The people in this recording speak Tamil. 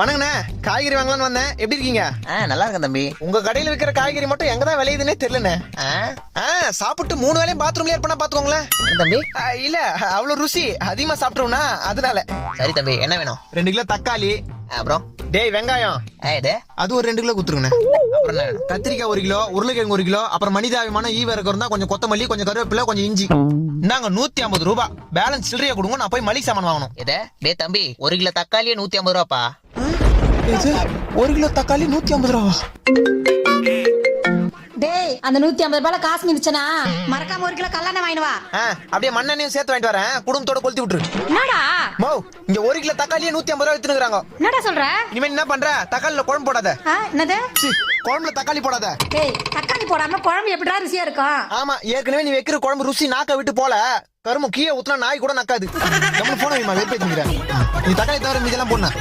வணங்கண்ணே, காய்கறி வாங்கலாம்னு வந்தேன். எப்படி இருக்கீங்க? நல்லா இருக்கேன் தம்பி. உங்க கடையில விக்கிற காய்கறி மட்டும் எங்கதான் விளையுதுன்னே தெரியலண்ணே. சாப்பிட்டு 3 வேளையும் பாத்ரூம்ல இருப்பா பாத்துக்கோங்களேன். தம்பி இல்ல அவ்வளவு ருசி அதிகமா சாப்பிட்டோம்னா அதனால. சரி தம்பி, என்ன வேணும்? 2 கிலோ தக்காளி. அப்புறம் டேய் வெங்காயம் இது அது ஒரு 2 கிலோ குத்துருங்கண்ணே. அப்புறம் என்ன வேணும்? கத்திரிக்காய் 1 கிலோ, உருளைக்கிழங்கு 1 கிலோ, அப்புறம் மனிதாபிமான ஈவரகம் இருந்தா கொஞ்சம் கொத்தமல்லி, கொஞ்சம் கருவேப்பிலை, கொஞ்சம் இஞ்சி. இந்தாங்க 150 ரூபாய். பேலன்ஸ் சில்லறையா கொடுங்க, நான் போய் மளிகை சாமான் வாங்கணும். டே தம்பி, 1 கிலோ தக்காளியே 150 ரூபாப்பா. 1 கிலோ தக்காளி 150 ரூபா. டேய், அந்த 150 ரூபாய்ல காசு மிச்சனா மறக்காம 1 கிலோ கல்லெண்ணெய் வாங்கிட்டு வா. அப்படியே மண்ணெண்ணையும் சேர்த்து வாங்கிட்டு வரேன். குடும்பத்தோட கொளுத்தி விட்டுரு. என்னடா மோ, இங்க 1 கிலோ தக்காளியே 150 ரூபா வித்துனுக்குறாங்க. என்னடா சொல்ற? இனிமே என்ன பண்ற? தக்காளில குழம்பு போடாத. என்னது? குழம்புல தக்காளி போடாத. டேய், தக்காளி போடாம குழம்பு எப்படிடா ருசியா இருக்கும்? ஆமா, ஏற்கனவே நீ வைக்கிற குழம்பு ருசி நாக்க விட்டு போல. கரும்பு கீழே ஊத்துனா நாய் கூட நக்காது. நம்ம போன வெறுப்பேற்றுங்கிறேன். நீ தக்காளி தவிர மீதெல்லாம் போடணும்.